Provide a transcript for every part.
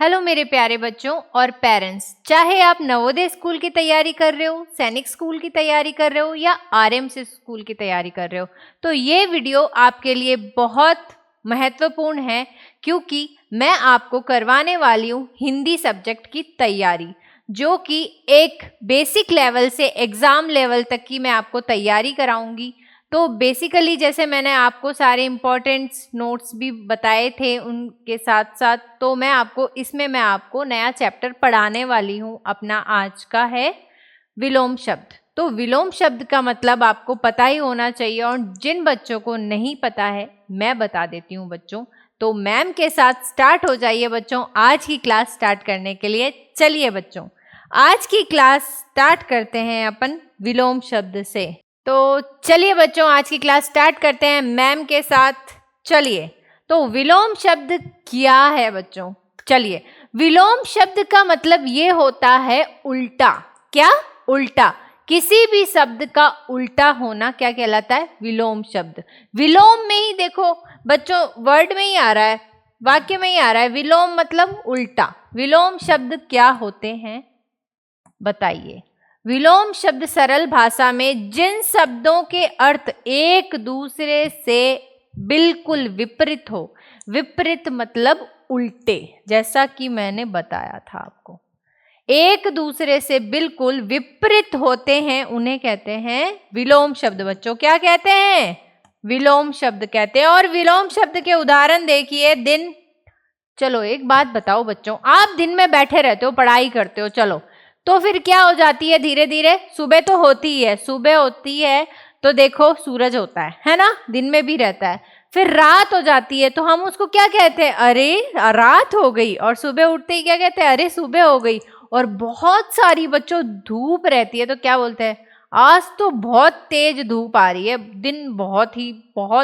Hello मेरे प्यारे बच्चों और पेरेंट्स, चाहे आप नवोदय स्कूल की तैयारी कर रहे हो, सैनिक स्कूल की तैयारी कर रहे हो या आरएमसी स्कूल की तैयारी कर रहे हो, तो ये वीडियो आपके लिए बहुत महत्वपूर्ण है क्योंकि मैं आपको करवाने वाली हूँ हिंदी सब्जेक्ट की तैयारी, जो कि एक बेसिक लेवल से एग्ज़ाम लेवल तक की मैं आपको तैयारी कराऊंगी। तो बेसिकली जैसे मैंने आपको सारे इम्पोर्टेंट्स नोट्स भी बताए थे, उनके साथ साथ तो मैं आपको नया चैप्टर पढ़ाने वाली हूँ। अपना आज का है विलोम शब्द। तो विलोम शब्द का मतलब आपको पता ही होना चाहिए, और जिन बच्चों को नहीं पता है मैं बता देती हूँ बच्चों। तो मैम के साथ स्टार्ट हो जाइए बच्चों आज की क्लास स्टार्ट करने के लिए। चलिए बच्चों, आज की क्लास स्टार्ट करते हैं अपन विलोम शब्द से। तो चलिए बच्चों, आज की क्लास स्टार्ट करते हैं मैम के साथ। चलिए, तो विलोम शब्द क्या है बच्चों? चलिए, विलोम शब्द का मतलब ये होता है उल्टा। क्या? उल्टा। किसी भी शब्द का उल्टा होना क्या कहलाता है? विलोम शब्द। विलोम में ही देखो बच्चों, वर्ड में ही आ रहा है, वाक्य में ही आ रहा है, विलोम मतलब उल्टा। विलोम शब्द क्या होते हैं बताइए? विलोम शब्द सरल भाषा में जिन शब्दों के अर्थ एक दूसरे से बिल्कुल विपरीत हो, विपरीत मतलब उल्टे, जैसा कि मैंने बताया था आपको, एक दूसरे से बिल्कुल विपरीत होते हैं, उन्हें कहते हैं विलोम शब्द। बच्चों क्या कहते हैं? विलोम शब्द कहते हैं। और विलोम शब्द के उदाहरण देखिए। दिन। चलो एक बात बताओ बच्चों, आप दिन में बैठे रहते हो, पढ़ाई करते हो, चलो तो फिर क्या हो जाती है? धीरे धीरे सुबह तो होती ही है, सुबह होती है तो देखो सूरज होता है ना, दिन में भी रहता है। फिर रात हो जाती है तो हम उसको क्या कहते हैं? अरे रात हो गई। और सुबह उठते ही क्या कहते हैं? अरे सुबह हो गई। और बहुत सारी बच्चों धूप रहती है तो क्या बोलते हैं? आज तो बहुत तेज धूप आ रही है, दिन बहुत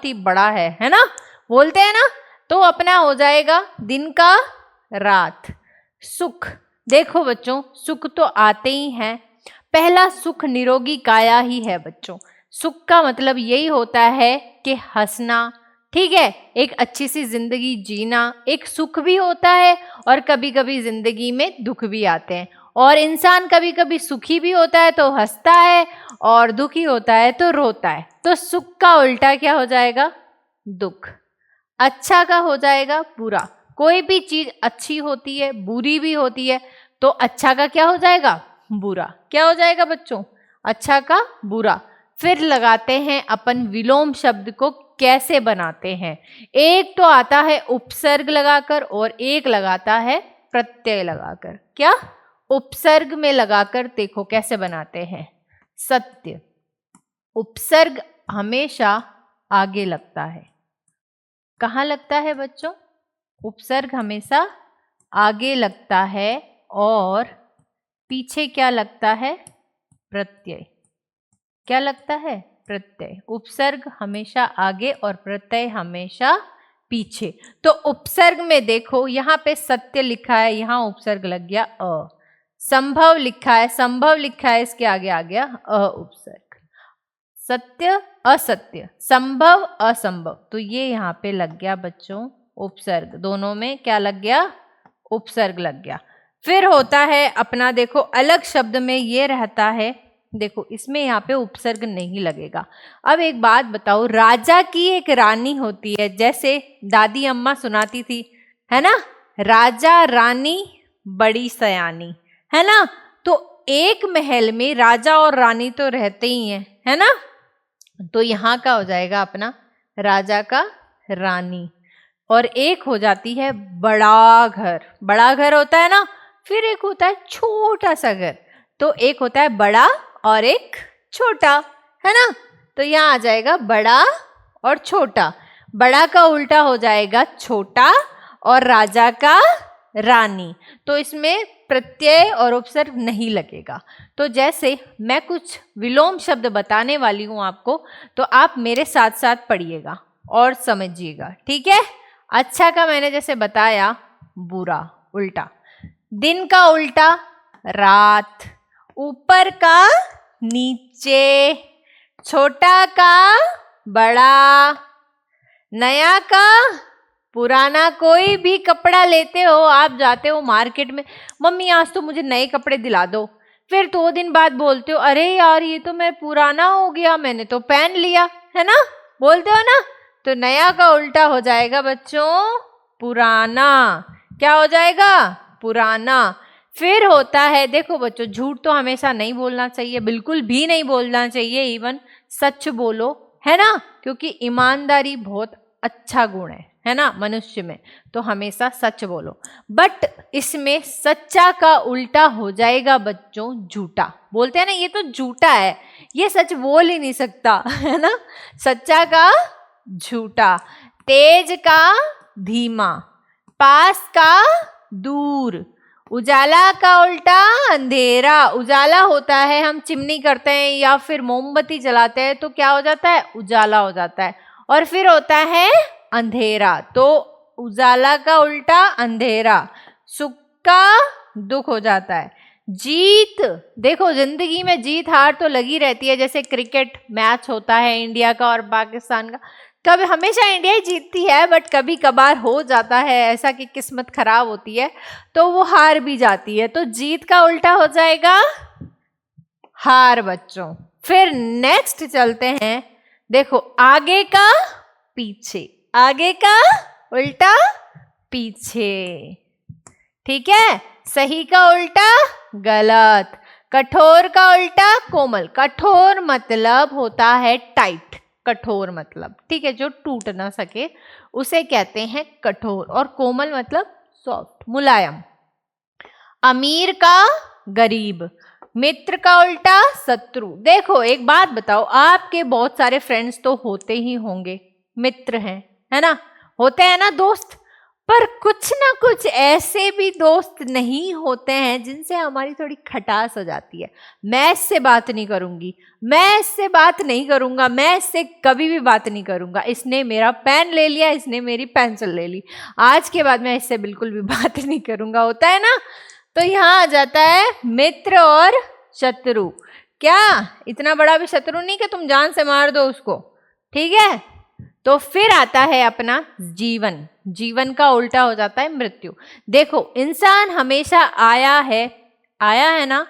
ही बड़ा है ना, बोलते हैं ना। तो अपना हो जाएगा दिन का रात। सुख। देखो बच्चों, सुख तो आते ही हैं। पहला सुख निरोगी काया ही है बच्चों। सुख का मतलब यही होता है कि हंसना, ठीक है, एक अच्छी सी जिंदगी जीना एक सुख भी होता है। और कभी कभी जिंदगी में दुख भी आते हैं, और इंसान कभी कभी सुखी भी होता है तो हंसता है, और दुखी होता है तो रोता है। तो सुख का उल्टा क्या हो जाएगा? दुख। अच्छा का हो जाएगा बुरा। कोई भी चीज अच्छी होती है, बुरी भी होती है, तो अच्छा का क्या हो जाएगा? बुरा। क्या हो जाएगा बच्चों? अच्छा का बुरा। फिर लगाते हैं अपन विलोम शब्द को कैसे बनाते हैं। एक तो आता है उपसर्ग लगाकर और एक लगाता है प्रत्यय लगाकर। क्या? उपसर्ग में लगाकर देखो कैसे बनाते हैं। सत्य। उपसर्ग हमेशा आगे लगता है। कहाँ लगता है बच्चों? उपसर्ग हमेशा आगे लगता है, और पीछे क्या लगता है? प्रत्यय। क्या लगता है? प्रत्यय। उपसर्ग हमेशा आगे और प्रत्यय हमेशा पीछे। तो उपसर्ग में देखो, यहाँ पे सत्य लिखा है, यहाँ उपसर्ग लग गया अ। संभव लिखा है, संभव लिखा है, इसके आगे आ गया अ उपसर्ग। सत्य असत्य, संभव असंभव, तो ये यहाँ पे लग गया बच्चों उपसर्ग। दोनों में क्या लग गया? उपसर्ग लग गया। फिर होता है अपना, देखो अलग शब्द में ये रहता है, देखो इसमें यहाँ पे उपसर्ग नहीं लगेगा। अब एक बात बताओ, राजा की एक रानी होती है, जैसे दादी अम्मा सुनाती थी, है ना, राजा रानी बड़ी सयानी, है ना। तो एक महल में राजा और रानी तो रहते ही हैं, है ना। तो यहाँ का हो जाएगा अपना राजा का रानी, और एक हो जाती है बड़ा घर। बड़ा घर होता है ना, फिर एक होता है छोटा सा घर। तो एक होता है बड़ा और एक छोटा, है ना। तो यहाँ आ जाएगा बड़ा और छोटा। बड़ा का उल्टा हो जाएगा छोटा, और राजा का रानी। तो इसमें प्रत्यय और उपसर्ग नहीं लगेगा। तो जैसे मैं कुछ विलोम शब्द बताने वाली हूं आपको, तो आप मेरे साथ साथ पढ़िएगा और समझिएगा, ठीक है। अच्छा का मैंने जैसे बताया बुरा, उल्टा। दिन का उल्टा रात। ऊपर का नीचे। छोटा का बड़ा। नया का पुराना कोई भी कपड़ा लेते हो, आप जाते हो मार्केट में, मम्मी आज तो मुझे नए कपड़े दिला दो, फिर 2 दिन बाद बोलते हो अरे यार ये तो मैं पुराना हो गया, मैंने तो पहन लिया, है ना, बोलते हो ना। तो नया का उल्टा हो जाएगा बच्चों पुराना। क्या हो जाएगा? पुराना। फिर होता है, देखो बच्चों, झूठ तो हमेशा नहीं बोलना चाहिए, बिल्कुल भी नहीं बोलना चाहिए, इवन सच बोलो, है ना, क्योंकि ईमानदारी बहुत अच्छा गुण है ना मनुष्य में, तो हमेशा सच बोलो। बट इसमें सच्चा का उल्टा हो जाएगा बच्चों झूठा। बोलते हैं ना ये तो झूठा है, ये सच बोल ही नहीं सकता, है ना। सच्चा का झूठा, तेज का धीमा, पास का दूर, उजाला का उल्टा अंधेरा। उजाला होता है, हम चिमनी करते हैं या फिर मोमबत्ती जलाते हैं तो क्या हो जाता है? उजाला हो जाता है। और फिर होता है अंधेरा, तो उजाला का उल्टा अंधेरा, सुख का दुख हो जाता है। जीत, देखो जिंदगी में जीत हार तो लगी रहती है, जैसे क्रिकेट मैच होता है इंडिया का और पाकिस्तान का, कभी हमेशा इंडिया ही जीतती है, बट कभी कभार हो जाता है ऐसा कि किस्मत खराब होती है तो वो हार भी जाती है, तो जीत का उल्टा हो जाएगा हार बच्चों। फिर नेक्स्ट चलते हैं, देखो आगे का पीछे, आगे का उल्टा पीछे, ठीक है। सही का उल्टा गलत, कठोर का उल्टा कोमल। कठोर मतलब होता है टाइट, कठोर मतलब, ठीक है, जो टूट ना सके उसे कहते हैं कठोर, और कोमल मतलब सॉफ्ट, मुलायम। अमीर का गरीब, मित्र का उल्टा शत्रु। देखो एक बात बताओ, आपके बहुत सारे फ्रेंड्स तो होते ही होंगे, मित्र हैं, है ना, होते हैं ना दोस्त, पर कुछ ना कुछ ऐसे भी दोस्त नहीं होते हैं जिनसे हमारी थोड़ी खटास हो जाती है। मैं इससे बात नहीं करूंगी, मैं इससे बात नहीं करूंगा, मैं इससे कभी भी बात नहीं करूंगा, इसने मेरा पेन ले लिया, इसने मेरी पेंसिल ले ली, आज के बाद मैं इससे बिल्कुल भी बात नहीं करूंगा, होता है ना। तो यहाँ आ जाता है मित्र और शत्रु। क्या इतना बड़ा भी शत्रु नहीं कि तुम जान से मार दो उसको, ठीक है। तो फिर आता है अपना जीवन, जीवन का उल्टा हो जाता है मृत्यु। देखो इंसान हमेशा आया है ना,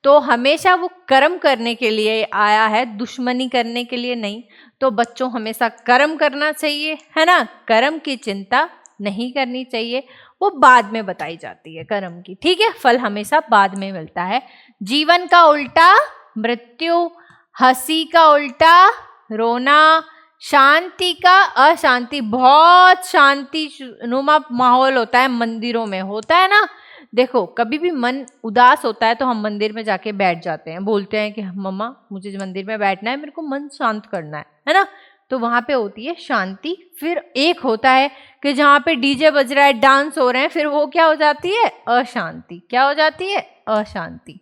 तो हमेशा वो कर्म करने के लिए आया है, दुश्मनी करने के लिए नहीं। तो बच्चों हमेशा कर्म करना चाहिए, है ना, कर्म की चिंता नहीं करनी चाहिए, वो बाद में बताई जाती है कर्म की, ठीक है, फल हमेशा बाद में मिलता है। जीवन का उल्टा मृत्यु, हंसी का उल्टा रोना, शांति का अशांति। बहुत शांति नुमा माहौल होता है मंदिरों में, होता है ना। देखो कभी भी मन उदास होता है तो हम मंदिर में जाके बैठ जाते हैं, बोलते हैं कि मम्मा मुझे मंदिर में बैठना है, मेरे को मन शांत करना है ना, तो वहां पे होती है शांति। फिर एक होता है कि जहाँ पे डीजे बज रहा है, डांस हो रहे हैं, फिर वो क्या हो जाती है? अशांति। क्या हो जाती है? अशांति।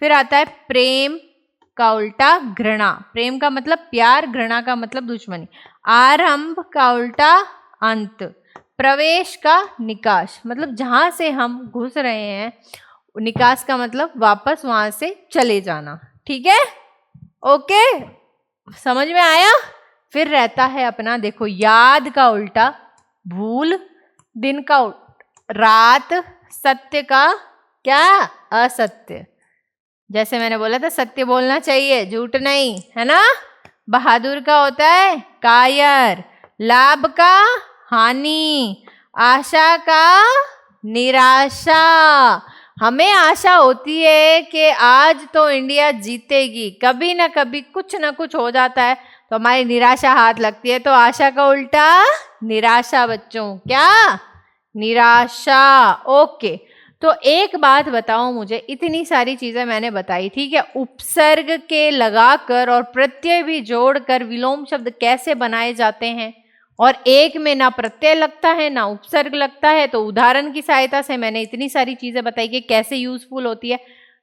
फिर आता है प्रेम का उल्टा घृणा। प्रेम का मतलब प्यार, घृणा का मतलब दुश्मनी। आरंभ का उल्टा अंत, प्रवेश का निकास, मतलब जहां से हम घुस रहे हैं, निकास का मतलब वापस वहां से चले जाना, ठीक है, ओके, समझ में आया। फिर रहता है अपना, देखो याद का उल्टा भूल, दिन का रात, सत्य का क्या? असत्य। जैसे मैंने बोला था सत्य बोलना चाहिए, झूठ नहीं, है ना। बहादुर का होता है कायर, लाभ का हानि, आशा का निराशा। हमें आशा होती है कि आज तो इंडिया जीतेगी, कभी ना कभी कुछ ना कुछ हो जाता है तो हमारी निराशा हाथ लगती है, तो आशा का उल्टा निराशा बच्चों, क्या? निराशा, ओके। तो एक बात बताओ मुझे, इतनी सारी चीजें मैंने बताई, ठीक है, उपसर्ग के लगाकर और प्रत्यय भी जोड़कर विलोम शब्द कैसे बनाए जाते हैं, और एक में ना प्रत्यय लगता है ना उपसर्ग लगता है, तो उदाहरण की सहायता से मैंने इतनी सारी चीजें बताई कि कैसे यूजफुल होती है।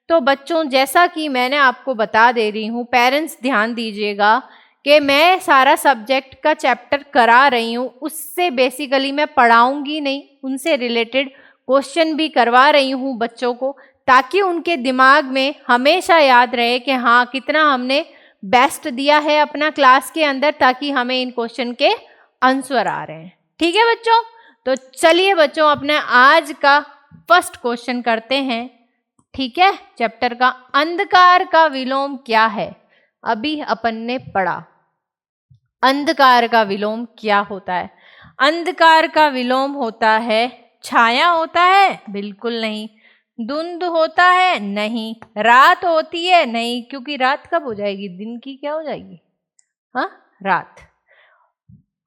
तो बच्चों जैसा कि मैंने आपको बता दे रही हूँ, पेरेंट्स ध्यान दीजिएगा कि मैं सारा सब्जेक्ट का चैप्टर करा रही हूँ, उससे बेसिकली मैं पढ़ाऊंगी नहीं, उनसे रिलेटेड क्वेश्चन भी करवा रही हूँ बच्चों को, ताकि उनके दिमाग में हमेशा याद रहे कि हाँ कितना हमने बेस्ट दिया है अपना क्लास के अंदर, ताकि हमें इन क्वेश्चन के आंसर आ रहे हैं, ठीक है बच्चों। तो चलिए बच्चों अपने आज का फर्स्ट क्वेश्चन करते हैं, ठीक है। चैप्टर का अंधकार का विलोम क्या है, अभी अपन ने पढ़ा। अंधकार का विलोम क्या होता है? अंधकार का विलोम होता है छाया होता है? बिल्कुल नहीं। धुंध होता है? नहीं। रात होती है? नहीं, क्योंकि रात कब हो जाएगी, दिन की क्या हो जाएगी, हाँ, रात।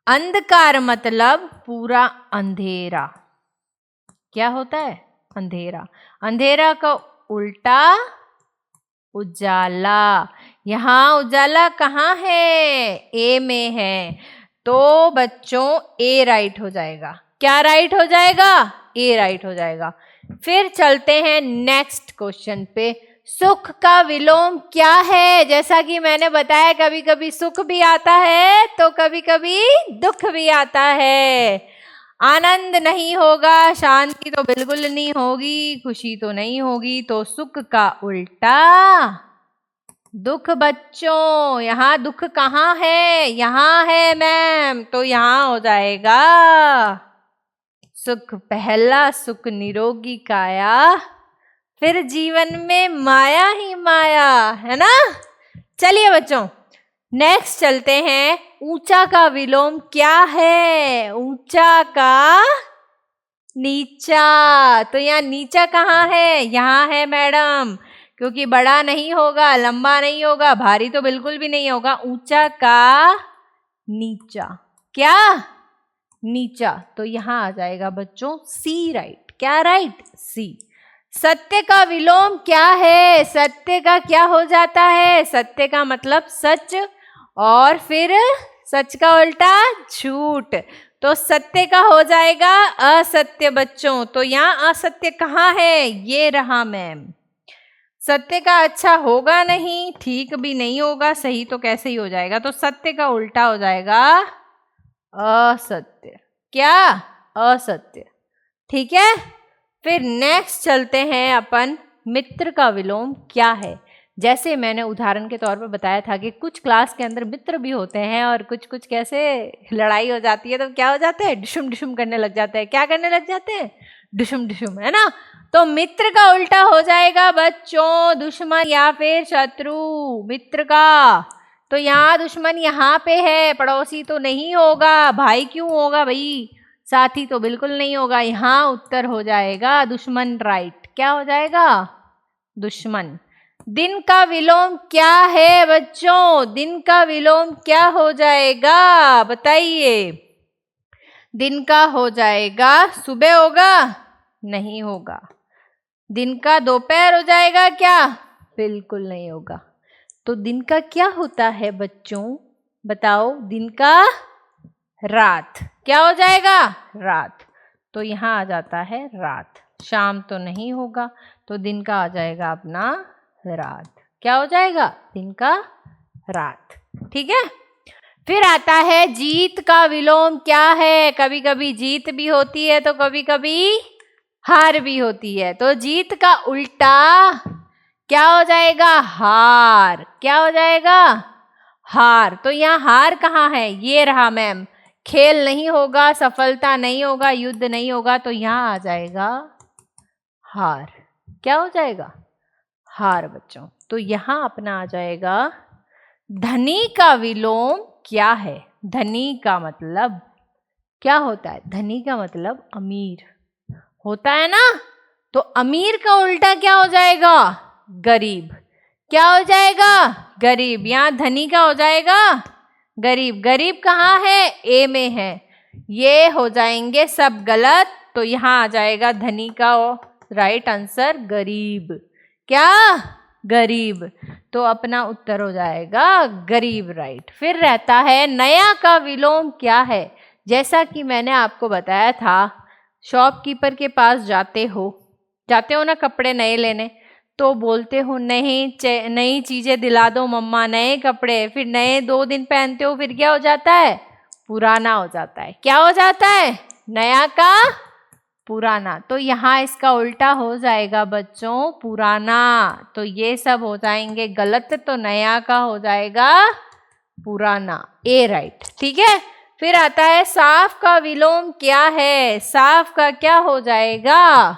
अंधकार मतलब पूरा अंधेरा। क्या होता है? अंधेरा। अंधेरा का उल्टा उजाला। यहाँ उजाला कहाँ है? ए में है, तो बच्चों ए राइट हो जाएगा। क्या राइट हो जाएगा? ए राइट हो जाएगा। फिर चलते हैं नेक्स्ट क्वेश्चन पे। सुख का विलोम क्या है? जैसा कि मैंने बताया, कभी कभी सुख भी आता है तो कभी कभी दुख भी आता है। आनंद नहीं होगा, शांति तो बिल्कुल नहीं होगी, खुशी तो नहीं होगी, तो सुख का उल्टा दुख। बच्चों यहाँ दुख कहाँ है? यहाँ है मैम, तो यहाँ हो जाएगा सुख। पहला सुख निरोगी काया, फिर जीवन में माया ही माया, है ना। चलिए बच्चों नेक्स्ट चलते हैं। ऊंचा का विलोम क्या है? ऊंचा का नीचा। तो यहाँ नीचा कहाँ है? यहाँ है मैडम, क्योंकि बड़ा नहीं होगा, लंबा नहीं होगा, भारी तो बिल्कुल भी नहीं होगा। ऊंचा का नीचा। क्या? नीचा। तो यहाँ आ जाएगा बच्चों सी राइट। क्या राइट? सी। सत्य का विलोम क्या है? सत्य का क्या हो जाता है? सत्य का मतलब सच, और फिर सच का उल्टा झूठ, तो सत्य का हो जाएगा असत्य बच्चों। तो यहाँ असत्य कहाँ है? ये रहा मैम। सत्य का अच्छा होगा नहीं, ठीक भी नहीं होगा, सही तो कैसे ही हो जाएगा, तो सत्य का उल्टा हो जाएगा असत्य। क्या? असत्य। ठीक है। फिर नेक्स्ट चलते हैं अपन, मित्र का विलोम क्या है? जैसे मैंने उदाहरण के तौर पर बताया था कि कुछ क्लास के अंदर मित्र भी होते हैं और कुछ कुछ कैसे लड़ाई हो जाती है तो क्या हो जाते हैं? डिशुम डिशुम करने लग जाते हैं। क्या करने लग जाते हैं? डिशुम डिशुम, है ना। तो मित्र का उल्टा हो जाएगा बच्चों दुश्मन या फिर शत्रु। मित्र का तो यहाँ दुश्मन यहाँ पे है, पड़ोसी तो नहीं होगा, भाई क्यों होगा भाई, साथी तो बिल्कुल नहीं होगा। यहाँ उत्तर हो जाएगा दुश्मन राइट। क्या हो जाएगा? दुश्मन। दिन का विलोम क्या है बच्चों? दिन का विलोम क्या हो जाएगा बताइए? दिन का हो जाएगा सुबह होगा? नहीं होगा। दिन का दोपहर हो जाएगा क्या? बिल्कुल नहीं होगा। तो दिन का क्या होता है बच्चों बताओ? दिन का रात। क्या हो जाएगा? रात। तो यहाँ आ जाता है रात। शाम तो नहीं होगा, तो दिन का आ जाएगा अपना रात। क्या हो जाएगा? दिन का रात। ठीक है। फिर आता है जीत का विलोम क्या है? कभी कभी जीत भी होती है तो कभी कभी हार भी होती है, तो जीत का उल्टा क्या हो जाएगा? हार। क्या हो जाएगा? हार। तो यहाँ हार कहाँ है? ये रहा मैम। खेल नहीं होगा, सफलता नहीं होगा, युद्ध नहीं होगा, तो यहाँ आ जाएगा हार। क्या हो जाएगा? हार बच्चों। तो यहाँ अपना आ जाएगा धनी का विलोम क्या है? धनी का मतलब क्या होता है? धनी का मतलब अमीर होता है ना, तो अमीर का उल्टा क्या हो जाएगा? गरीब। क्या हो जाएगा? गरीब। यहाँ धनी का हो जाएगा गरीब। गरीब कहाँ है? ए में है। ये हो जाएंगे सब गलत, तो यहाँ आ जाएगा धनी का राइट आंसर गरीब। क्या? गरीब। तो अपना उत्तर हो जाएगा गरीब राइट। फिर रहता है नया का विलोम क्या है? जैसा कि मैंने आपको बताया था, शॉपकीपर के पास जाते हो ना कपड़े नए लेने, तो बोलते हो नहीं नई चीजें दिला दो मम्मा, नए कपड़े, फिर नए 2 दिन पहनते हो, फिर क्या हो जाता है? पुराना हो जाता है। क्या हो जाता है? नया का पुराना। तो यहाँ इसका उल्टा हो जाएगा बच्चों पुराना। तो ये सब हो जाएंगे गलत, तो नया का हो जाएगा पुराना। ए राइट। ठीक है। फिर आता है साफ का विलोम क्या है। साफ का क्या हो जाएगा?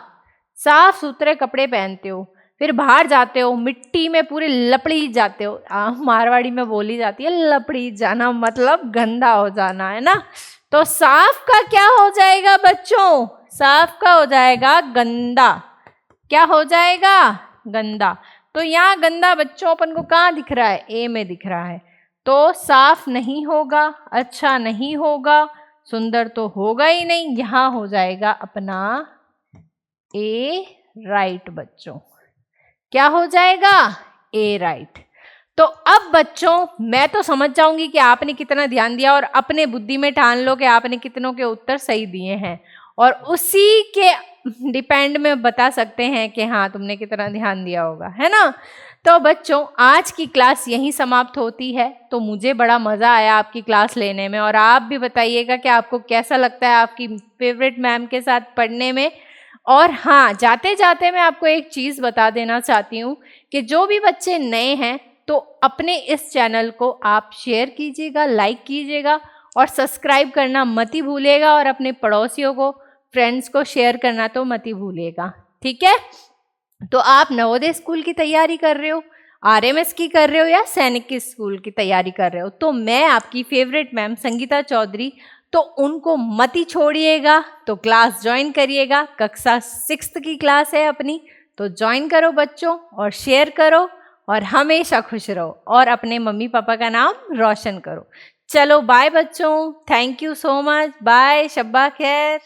साफ सुथरे कपड़े पहनते हो, फिर बाहर जाते हो, मिट्टी में पूरे लपड़ी जाते हो। मारवाड़ी में बोली जाती है लपड़ी जाना, मतलब गंदा हो जाना, है ना। तो साफ का क्या हो जाएगा बच्चों? साफ का हो जाएगा गंदा। क्या हो जाएगा? गंदा। तो यहाँ गंदा बच्चों अपन को कहाँ दिख रहा है? ए में दिख रहा है। तो साफ नहीं होगा, अच्छा नहीं होगा, सुंदर तो होगा ही नहीं। यहाँ हो जाएगा अपना ए राइट बच्चों। क्या हो जाएगा? ए राइट। तो अब बच्चों मैं तो समझ जाऊंगी कि आपने कितना ध्यान दिया, और अपने बुद्धि में ठान लो कि आपने कितनों के उत्तर सही दिए हैं, और उसी के डिपेंड में बता सकते हैं कि हाँ तुमने कितना ध्यान दिया होगा, है ना। तो बच्चों आज की क्लास यहीं समाप्त होती है। तो मुझे बड़ा मज़ा आया आपकी क्लास लेने में, और आप भी बताइएगा कि आपको कैसा लगता है आपकी फेवरेट मैम के साथ पढ़ने में। और हाँ, जाते जाते मैं आपको एक चीज़ बता देना चाहती हूँ कि जो भी बच्चे नए हैं तो अपने इस चैनल को आप शेयर कीजिएगा, लाइक कीजिएगा, और सब्सक्राइब करना मत ही भूलिएगा, और अपने पड़ोसियों को, फ्रेंड्स को शेयर करना तो मत ही भूलिएगा, ठीक है। तो आप नवोदय स्कूल की तैयारी कर रहे हो, आरएमएस की कर रहे हो, या सैनिक की स्कूल की तैयारी कर रहे हो, तो मैं आपकी फेवरेट मैम संगीता चौधरी, तो उनको मत ही छोड़िएगा। तो क्लास ज्वाइन करिएगा, कक्षा 6th की क्लास है अपनी, तो ज्वाइन करो बच्चों, और शेयर करो, और हमेशा खुश रहो, और अपने मम्मी पापा का नाम रोशन करो। चलो बाय बच्चों, thank you so much, bye, शब्बा खैर।